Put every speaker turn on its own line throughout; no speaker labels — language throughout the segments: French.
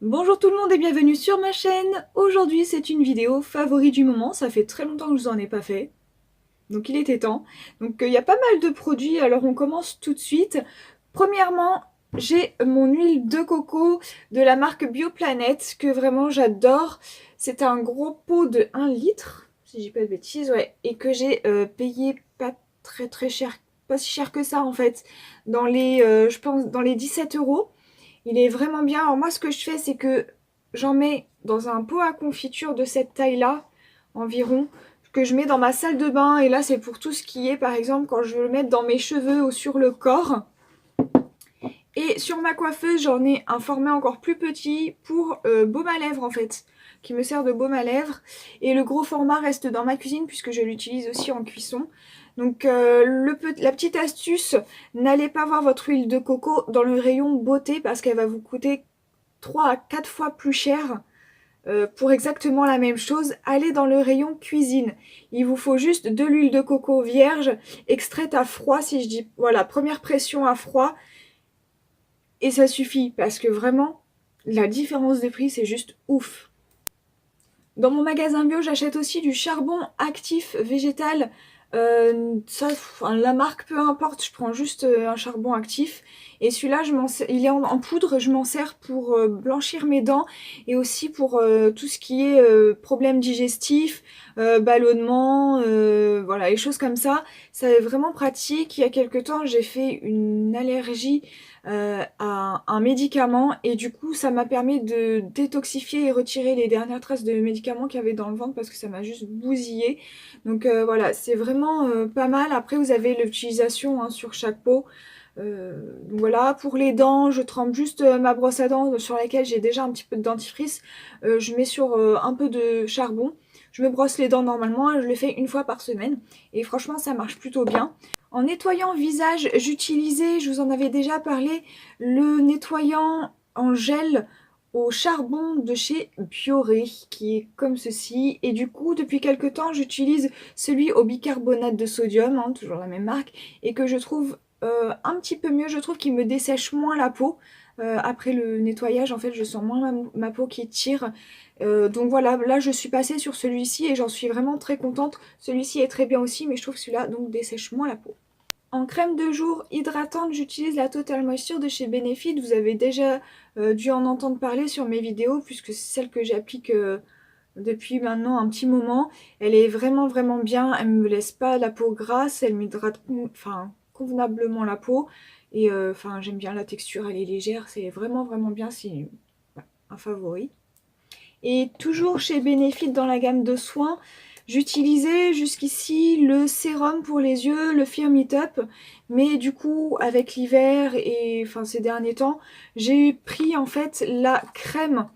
Bonjour tout le monde et bienvenue sur ma chaîne. Aujourd'hui c'est une vidéo favori du moment, ça fait très longtemps que je vous en ai pas fait. Donc il était temps. Donc il y a pas mal de produits, alors on commence tout de suite. Premièrement, j'ai mon huile de coco de la marque Bioplanet que vraiment j'adore. C'est un gros pot de 1 litre, si je dis pas de bêtises, ouais, et que j'ai payé pas très cher, pas si cher que ça en fait, dans les, je pense, dans les 17 €. Il est vraiment bien. Alors moi, ce que je fais, c'est que j'en mets dans un pot à confiture de cette taille-là, environ, que je mets dans ma salle de bain. Et là, c'est pour tout ce qui est, par exemple, quand je veux le mettre dans mes cheveux ou sur le corps. Et sur ma coiffeuse, j'en ai un format encore plus petit pour baume à lèvres, en fait, qui me sert de baume à lèvres. Et le gros format reste dans ma cuisine, puisque je l'utilise aussi en cuisson. Donc la petite astuce, n'allez pas voir votre huile de coco dans le rayon beauté parce qu'elle va vous coûter 3 à 4 fois plus cher pour exactement la même chose. Allez dans le rayon cuisine. Il vous faut juste de l'huile de coco vierge, extraite à froid, si je dis, voilà, première pression à froid. Et ça suffit parce que vraiment, la différence de prix, c'est juste ouf. Dans mon magasin bio, j'achète aussi du charbon actif végétal. Ça, la marque, peu importe, je prends juste un charbon actif. Et celui-là, il est en poudre, je m'en sers pour blanchir mes dents et aussi pour tout ce qui est problèmes digestifs, ballonnement, voilà, les choses comme ça. C'est vraiment pratique. Il y a quelques temps, j'ai fait une allergie à un médicament et du coup ça m'a permis de détoxifier et retirer les dernières traces de médicaments qu'il y avait dans le ventre parce que ça m'a juste bousillé. Donc voilà, c'est vraiment pas mal. Après vous avez l'utilisation sur chaque peau. Donc voilà, pour les dents, je trempe juste ma brosse à dents sur laquelle j'ai déjà un petit peu de dentifrice. Je mets sur un peu de charbon. Je me brosse les dents normalement et je le fais une fois par semaine. Et franchement, ça marche plutôt bien. En nettoyant visage, j'utilisais, je vous en avais déjà parlé, le nettoyant en gel au charbon de chez Bioré, qui est comme ceci. Et du coup, depuis quelques temps, j'utilise celui au bicarbonate de sodium, toujours la même marque, et que je trouve un petit peu mieux. Je trouve qu'il me dessèche moins la peau. Après le nettoyage, en fait, je sens moins ma peau qui tire. Donc voilà, là je suis passée sur celui-ci et j'en suis vraiment très contente. Celui-ci est très bien aussi, mais je trouve que celui-là donc dessèche moins la peau. En crème de jour hydratante, j'utilise la Total Moisture de chez Benefit. Vous avez déjà dû en entendre parler sur mes vidéos puisque c'est celle que j'applique depuis maintenant un petit moment. Elle est vraiment bien. Elle me laisse pas la peau grasse. Elle m'hydrate convenablement la peau. Et j'aime bien la texture. Elle est légère. C'est vraiment bien. C'est un favori. Et toujours chez Benefit dans la gamme de soins, j'utilisais jusqu'ici le sérum pour les yeux, le Firm It Up, mais du coup avec l'hiver et ces derniers temps, j'ai pris en fait la crème,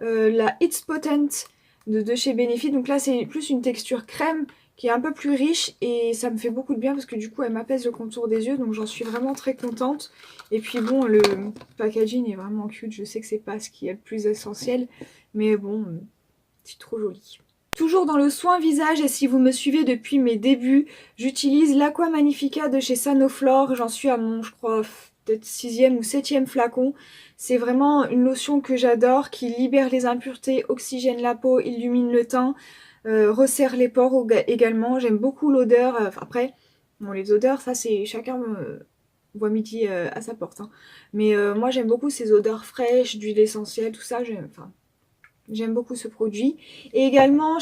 la It's Potent de chez Benefit. Donc là c'est plus une texture crème qui est un peu plus riche et ça me fait beaucoup de bien parce que du coup elle m'apaise le contour des yeux, donc j'en suis vraiment très contente. Et puis bon, le packaging est vraiment cute, je sais que c'est pas ce qui est le plus essentiel, mais bon, c'est trop joli. Toujours dans le soin visage, et si vous me suivez depuis mes débuts, j'utilise l'Aqua Magnifica de chez Sanoflore. J'en suis à mon, je crois, peut-être 6e ou 7e flacon. C'est vraiment une lotion que j'adore, qui libère les impuretés, oxygène la peau, illumine le teint, resserre les pores également. J'aime beaucoup l'odeur. Après, bon, les odeurs, ça c'est chacun voit midi à sa porte, hein. Mais moi j'aime beaucoup ces odeurs fraîches, d'huile essentielle, tout ça. J'aime beaucoup ce produit. Et également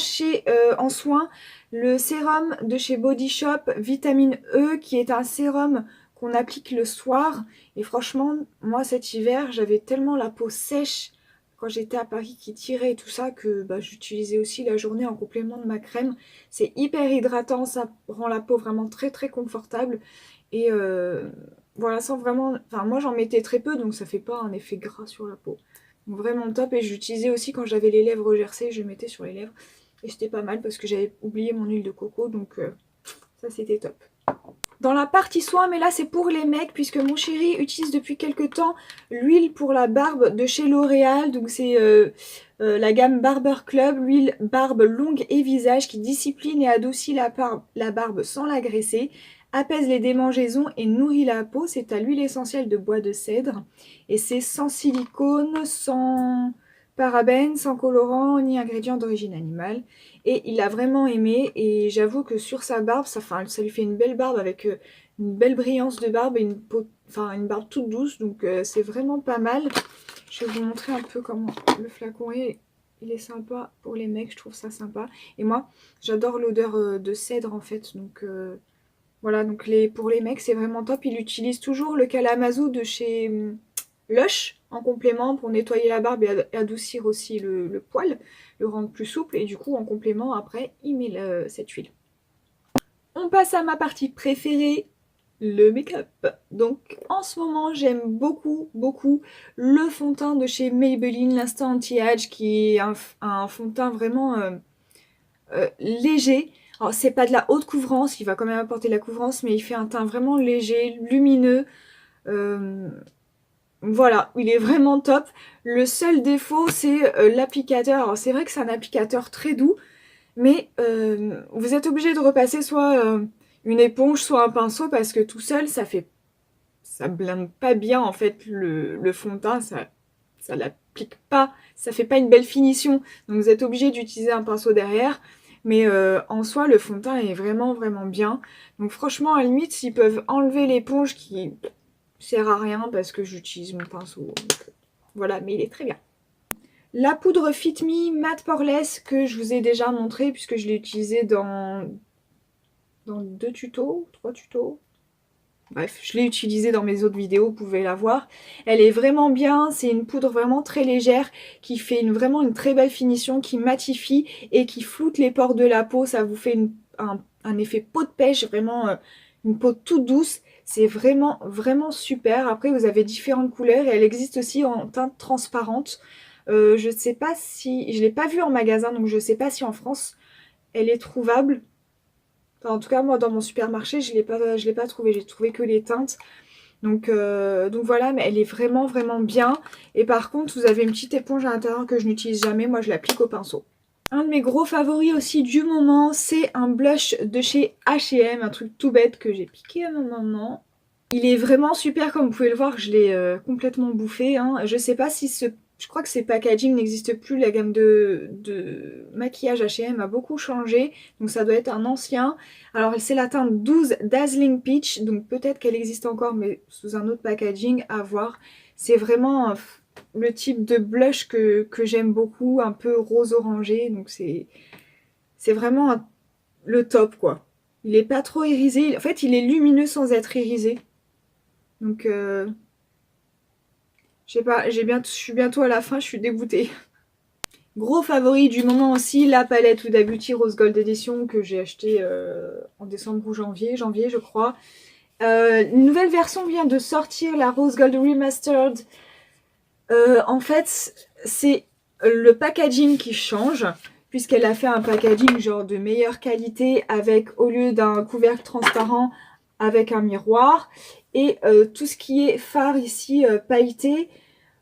en soins, le sérum de chez Body Shop Vitamine E, qui est un sérum qu'on applique le soir. Et franchement, moi cet hiver, j'avais tellement la peau sèche quand j'étais à Paris qui tirait et tout ça que j'utilisais aussi la journée en complément de ma crème. C'est hyper hydratant, ça rend la peau vraiment très confortable. Et voilà, sans vraiment... Enfin, moi j'en mettais très peu, donc ça fait pas un effet gras sur la peau. Donc vraiment top, et j'utilisais aussi quand j'avais les lèvres gercées, je mettais sur les lèvres. Et c'était pas mal parce que j'avais oublié mon huile de coco, donc ça c'était top. Dans la partie soins, mais là c'est pour les mecs, puisque mon chéri utilise depuis quelques temps l'huile pour la barbe de chez L'Oréal. Donc c'est la gamme Barber Club, l'huile barbe longue et visage qui discipline et adoucit la barbe sans l'agresser, apaise les démangeaisons et nourrit la peau. C'est à l'huile essentielle de bois de cèdre et c'est sans silicone, sans parabènes, sans colorant, ni ingrédients d'origine animale. Et il a vraiment aimé, et j'avoue que sur sa barbe, ça lui fait une belle barbe avec une belle brillance de barbe et une peau, enfin une barbe toute douce, donc c'est vraiment pas mal. Je vais vous montrer un peu comment le flacon est. Il est sympa pour les mecs, je trouve ça sympa. Et moi, j'adore l'odeur de cèdre en fait, donc voilà, donc pour les mecs, c'est vraiment top. Il utilise toujours le Kalamazoo de chez Lush en complément pour nettoyer la barbe et adoucir aussi le poil, le rendre plus souple. Et du coup, en complément, après, il met cette huile. On passe à ma partie préférée, le make-up. Donc en ce moment, j'aime beaucoup, beaucoup le fond de teint de chez Maybelline, l'Instant Anti-Age, qui est un fond de teint vraiment léger. Alors c'est pas de la haute couvrance, il va quand même apporter la couvrance, mais il fait un teint vraiment léger, lumineux. Voilà, il est vraiment top. Le seul défaut, c'est l'applicateur. Alors c'est vrai que c'est un applicateur très doux, mais vous êtes obligé de repasser soit une éponge, soit un pinceau, parce que tout seul, ça blinde pas bien en fait le fond de teint, ça l'applique pas, ça fait pas une belle finition. Donc vous êtes obligé d'utiliser un pinceau derrière. Mais en soi, le fond de teint est vraiment, vraiment bien. Donc franchement, à la limite, s'ils peuvent enlever l'éponge qui sert à rien parce que j'utilise mon pinceau. Donc, voilà, mais il est très bien. La poudre Fit Me Matte Poreless que je vous ai déjà montré puisque je l'ai utilisée dans 2 tutos, 3 tutos. Bref, je l'ai utilisée dans mes autres vidéos, vous pouvez la voir. Elle est vraiment bien, c'est une poudre vraiment très légère qui fait vraiment une très belle finition, qui matifie et qui floute les pores de la peau. Ça vous fait un effet peau de pêche, vraiment une peau toute douce. C'est vraiment, vraiment super. Après, vous avez différentes couleurs et elle existe aussi en teinte transparente. Je sais pas si... Je l'ai pas vue en magasin, donc je sais pas si en France elle est trouvable. Enfin, en tout cas, moi, dans mon supermarché, je l'ai pas trouvée. J'ai trouvé que les teintes. Donc voilà, mais elle est vraiment, vraiment bien. Et par contre, vous avez une petite éponge à l'intérieur que je n'utilise jamais. Moi, je l'applique au pinceau. Un de mes gros favoris aussi du moment, c'est un blush de chez H&M. Un truc tout bête que j'ai piqué à ma maman. Il est vraiment super, comme vous pouvez le voir, je l'ai complètement bouffé. Hein. Je sais pas si je crois que ces packaging n'existe plus, la gamme de maquillage H&M a beaucoup changé, donc ça doit être un ancien. Alors c'est la teinte 12 Dazzling Peach, donc peut-être qu'elle existe encore, mais sous un autre packaging, à voir. C'est vraiment le type de blush que j'aime beaucoup, un peu rose orangé, donc c'est vraiment le top quoi. Il est pas trop irisé, en fait il est lumineux sans être irisé. Donc, je sais pas, je suis bientôt à la fin, je suis dégoûtée. Gros favori du moment aussi, la palette Huda Beauty Rose Gold Edition que j'ai acheté en décembre ou janvier je crois. Une nouvelle version vient de sortir, la Rose Gold Remastered. En fait, c'est le packaging qui change, puisqu'elle a fait un packaging genre de meilleure qualité avec, au lieu d'un couvercle transparent, avec un miroir. Et tout ce qui est fard ici pailleté,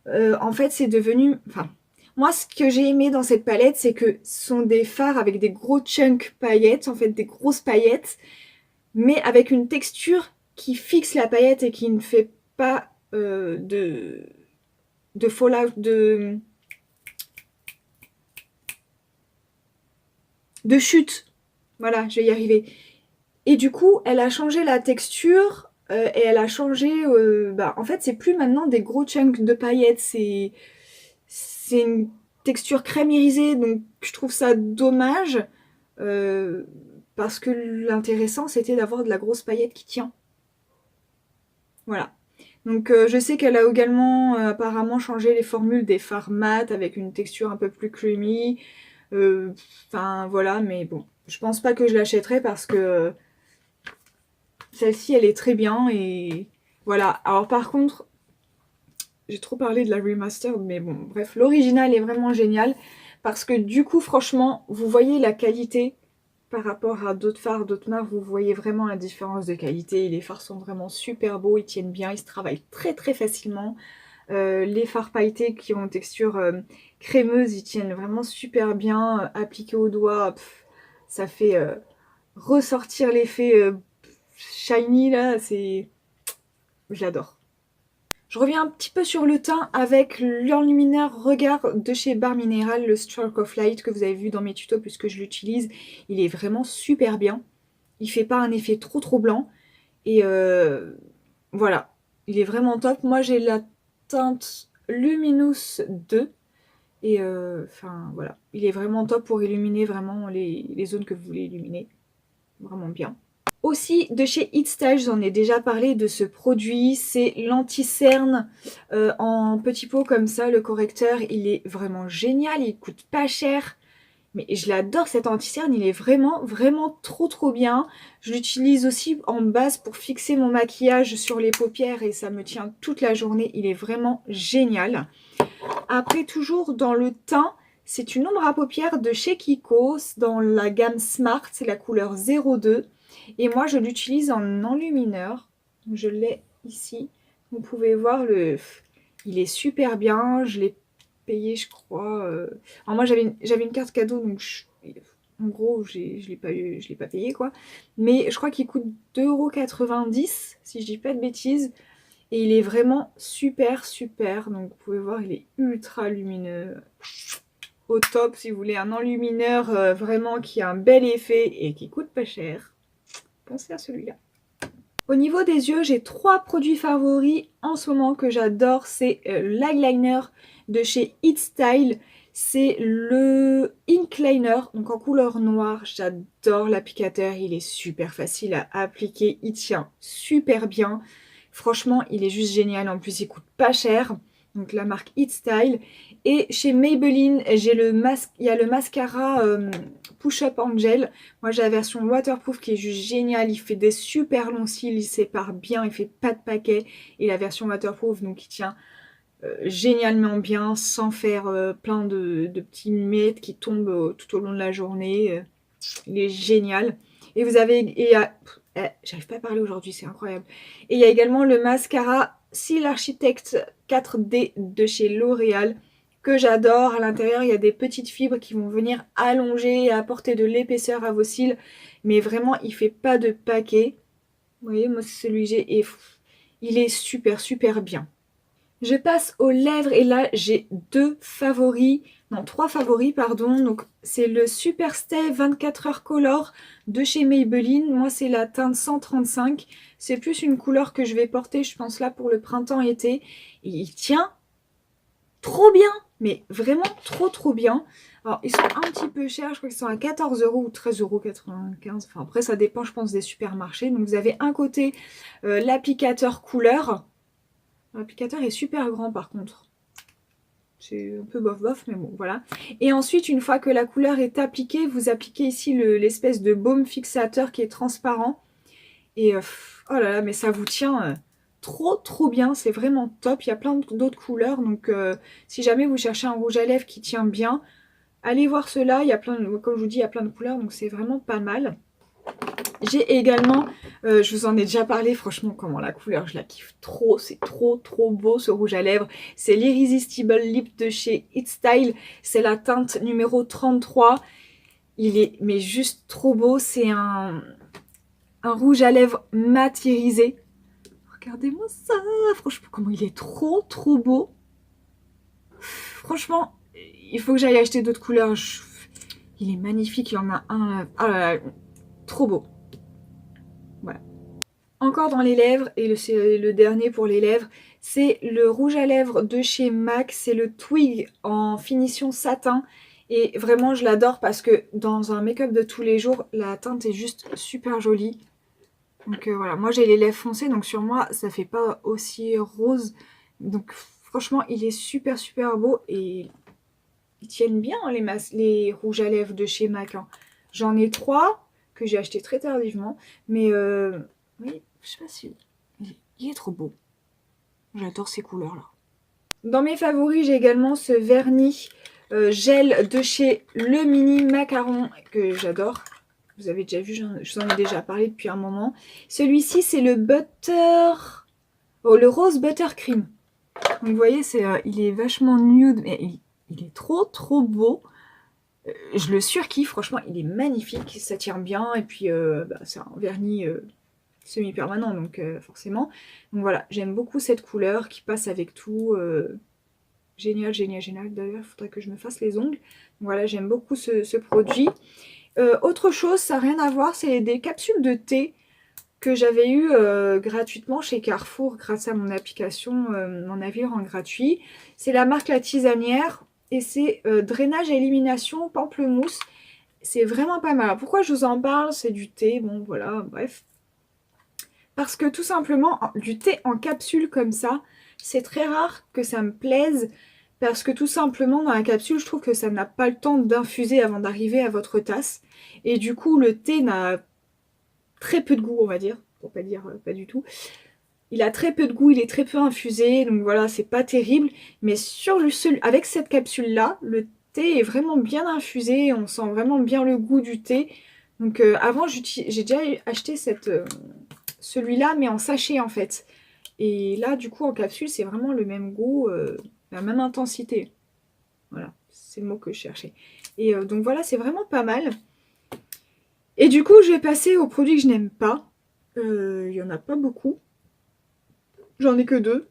en fait c'est devenu... Enfin, moi ce que j'ai aimé dans cette palette, c'est que ce sont des fards avec des gros chunks paillettes, en fait des grosses paillettes, mais avec une texture qui fixe la paillette et qui ne fait pas de fallout, de chute. Voilà, je vais y arriver. Et du coup, elle a changé la texture et elle a changé... en fait, c'est plus maintenant des gros chunks de paillettes, c'est une texture crème irisée, donc je trouve ça dommage parce que l'intéressant, c'était d'avoir de la grosse paillette qui tient. Voilà. Donc je sais qu'elle a également apparemment changé les formules des fards mat avec une texture un peu plus creamy. Enfin voilà, mais bon, je pense pas que je l'achèterai parce que celle-ci elle est très bien et voilà. Alors par contre, j'ai trop parlé de la remastered, mais bon, bref, l'original est vraiment génial parce que du coup, franchement, vous voyez la qualité par rapport à d'autres fards, d'autres marques, vous voyez vraiment la différence de qualité. Les fards sont vraiment super beaux, ils tiennent bien, ils se travaillent très très facilement. Les fards pailletés qui ont une texture crémeuse, ils tiennent vraiment super bien. Appliqués au doigt, ça fait ressortir l'effet shiny là, j'adore. Je reviens un petit peu sur le teint avec l'enlumineur Regard de chez Barre Minéral, le Stroke of Light que vous avez vu dans mes tutos puisque je l'utilise. Il est vraiment super bien. Il fait pas un effet trop blanc. Et voilà, il est vraiment top. Moi j'ai la teinte Luminous 2. Et enfin voilà, il est vraiment top pour illuminer vraiment les zones que vous voulez illuminer. Vraiment bien. Aussi de chez It Style, j'en ai déjà parlé de ce produit, c'est l'anti-cerne en petit pot comme ça, le correcteur, il est vraiment génial, il coûte pas cher, mais je l'adore cet anti-cerne, il est vraiment trop bien. Je l'utilise aussi en base pour fixer mon maquillage sur les paupières et ça me tient toute la journée, il est vraiment génial. Après toujours dans le teint, c'est une ombre à paupières de chez Kiko, dans la gamme Smart, c'est la couleur 02. Et moi, je l'utilise en enlumineur. Je l'ai ici. Vous pouvez voir, il est super bien. Je l'ai payé, je crois. Alors moi, j'avais une carte cadeau, donc en gros, je l'ai pas payé, quoi. Mais je crois qu'il coûte 2,90 €, si je dis pas de bêtises. Et il est vraiment super. Donc vous pouvez voir, il est ultra lumineux. Au top, si vous voulez un enlumineur vraiment qui a un bel effet et qui coûte pas cher. Pensez à celui-là. Au niveau des yeux, j'ai 3 produits favoris en ce moment que j'adore. C'est l'eyeliner de chez It Style. C'est le Ink Liner, donc en couleur noire. J'adore l'applicateur, il est super facile à appliquer. Il tient super bien. Franchement, il est juste génial. En plus, il coûte pas cher. Donc la marque It Style. Et chez Maybelline, j'ai il y a le mascara Push Up Angel. Moi j'ai la version waterproof qui est juste géniale. Il fait des super longs cils, il sépare bien, il fait pas de paquet. Et la version waterproof, donc il tient génialement bien sans faire plein de petits miettes qui tombent tout au long de la journée. Il est génial. Et vous avez... j'arrive pas à parler aujourd'hui, c'est incroyable. Et il y a également le mascara Seal Architect 4D de chez L'Oréal que j'adore. À l'intérieur, il y a des petites fibres qui vont venir allonger et apporter de l'épaisseur à vos cils. Mais vraiment, il fait pas de paquet. Vous voyez, moi, c'est celui que j'ai et il est super bien. Je passe aux lèvres et là, j'ai 3 favoris, pardon. Donc, c'est le Super Stay 24 heures Color de chez Maybelline. Moi, c'est la teinte 135. C'est plus une couleur que je vais porter, je pense, là, pour le printemps-été. Et il tient trop bien, mais vraiment trop bien. Alors, ils sont un petit peu chers, je crois qu'ils sont à 14 € ou 13,95 €. Enfin, après, ça dépend, je pense, des supermarchés. Donc, vous avez un côté l'applicateur couleur. L'applicateur est super grand, par contre. C'est un peu bof, mais bon, voilà. Et ensuite, une fois que la couleur est appliquée, vous appliquez ici l'espèce de baume fixateur qui est transparent. Et oh là là, mais ça vous tient trop bien, c'est vraiment top. Il y a plein d'autres couleurs, donc si jamais vous cherchez un rouge à lèvres qui tient bien, allez voir ceux-là. Il y a plein comme je vous dis, il y a plein de couleurs, donc c'est vraiment pas mal. J'ai également, je vous en ai déjà parlé, franchement, comment la couleur, je la kiffe trop. C'est trop beau ce rouge à lèvres. C'est l'Irresistible Lip de chez It Style. C'est la teinte numéro 33. Il est mais juste trop beau. C'est un rouge à lèvres mat irisé. Regardez-moi ça. Franchement, comment il est trop beau. Franchement, il faut que j'aille acheter d'autres couleurs. Il est magnifique. Il y en a un. Oh là là, trop beau. Voilà. Encore dans les lèvres, et c'est le dernier pour les lèvres, c'est le rouge à lèvres de chez MAC, c'est le Twig en finition satin. Et vraiment, je l'adore parce que dans un make-up de tous les jours, la teinte est juste super jolie. Donc voilà, moi j'ai les lèvres foncées, donc sur moi, ça fait pas aussi rose. Donc franchement, il est super beau et ils tiennent bien les rouges à lèvres de chez MAC. Hein. J'en ai 3 que j'ai acheté très tardivement, mais oui, je sais pas si... Il est trop beau. J'adore ces couleurs-là. Dans mes favoris, j'ai également ce vernis gel de chez Le Mini Macaron que j'adore. Vous avez déjà vu, je vous en ai déjà parlé depuis un moment. Celui-ci, c'est le butter... Oh, le rose buttercream. Donc vous voyez, il est vachement nude, mais il est trop beau. Je le surkiffe, franchement, il est magnifique, ça tient bien. Et puis, c'est un vernis semi-permanent, donc forcément. Donc voilà, j'aime beaucoup cette couleur qui passe avec tout. Génial, génial, génial. D'ailleurs, il faudrait que je me fasse les ongles. Donc voilà, j'aime beaucoup ce produit. Autre chose, ça n'a rien à voir, c'est des capsules de thé que j'avais eu gratuitement chez Carrefour grâce à mon application, mon avis rend gratuit. C'est la marque La Tisanière et c'est drainage et élimination pamplemousse. C'est vraiment pas mal. Alors, pourquoi je vous en parle? C'est du thé, bon voilà, bref. Parce que tout simplement, du thé en capsule comme ça, c'est très rare que ça me plaise. Parce que tout simplement, dans la capsule, je trouve que ça n'a pas le temps d'infuser avant d'arriver à votre tasse. Et du coup, le thé n'a très peu de goût, on va dire. Pour pas dire pas du tout. Il a très peu de goût, il est très peu infusé. Donc voilà, c'est pas terrible. Mais avec cette capsule-là, le thé est vraiment bien infusé. On sent vraiment bien le goût du thé. Donc avant, j'ai déjà acheté celui-là, mais en sachet en fait. Et là, du coup, en capsule, c'est vraiment le même goût, la même intensité. Voilà, c'est le mot que je cherchais. Et donc voilà, c'est vraiment pas mal. Et du coup, je vais passer aux produits que je n'aime pas. Il n'y en a pas beaucoup. J'en ai que 2.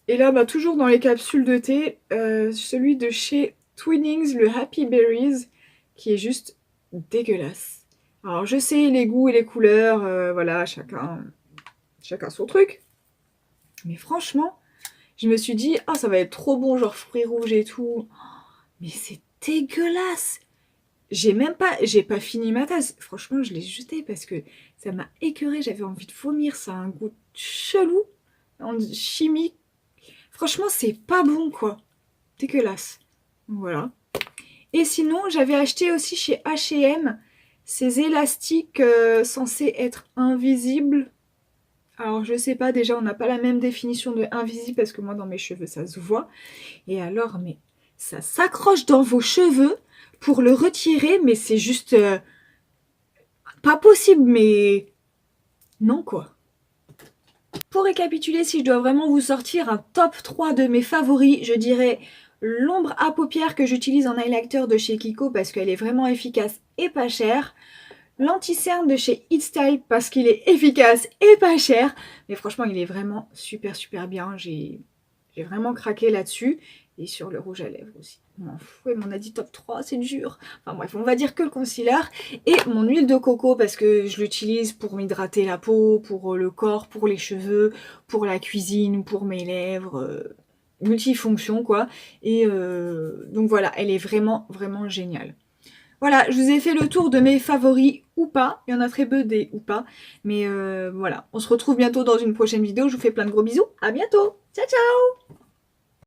Et là, bah, toujours dans les capsules de thé, celui de chez Twinings, le Happy Berries, qui est juste dégueulasse. Alors, je sais, les goûts et les couleurs, voilà, chacun son truc. Mais franchement, je me suis dit, ah, ça va être trop bon, genre fruits rouges et tout. Mais c'est dégueulasse. J'ai pas fini ma tasse. Franchement, je l'ai jetée parce que ça m'a écœurée. J'avais envie de vomir. Ça a un goût chelou, chimique. Franchement, c'est pas bon, quoi. Dégueulasse. Voilà. Et sinon, j'avais acheté aussi chez H&M ces élastiques censés être invisibles. Alors, je sais pas, déjà, on n'a pas la même définition de invisible parce que moi, dans mes cheveux, ça se voit. Et alors, mais ça s'accroche dans vos cheveux pour le retirer, mais c'est juste pas possible, mais non, quoi. Pour récapituler, si je dois vraiment vous sortir un top 3 de mes favoris, je dirais l'ombre à paupières que j'utilise en highlighter de chez Kiko parce qu'elle est vraiment efficace et pas chère. L'anti-cerne de chez It Style parce qu'il est efficace et pas cher. Mais franchement, il est vraiment super super bien. J'ai vraiment craqué là-dessus. Et sur le rouge à lèvres aussi. M'en fous, on a dit top 3, c'est dur. Enfin bref, on va dire que le concealer. Et mon huile de coco parce que je l'utilise pour m'hydrater la peau, pour le corps, pour les cheveux, pour la cuisine, pour mes lèvres. Multifonction quoi. Et donc voilà, elle est vraiment vraiment géniale. Voilà, je vous ai fait le tour de mes favoris ou pas. Il y en a très peu des ou pas. Mais voilà, on se retrouve bientôt dans une prochaine vidéo. Je vous fais plein de gros bisous. À bientôt. Ciao, ciao!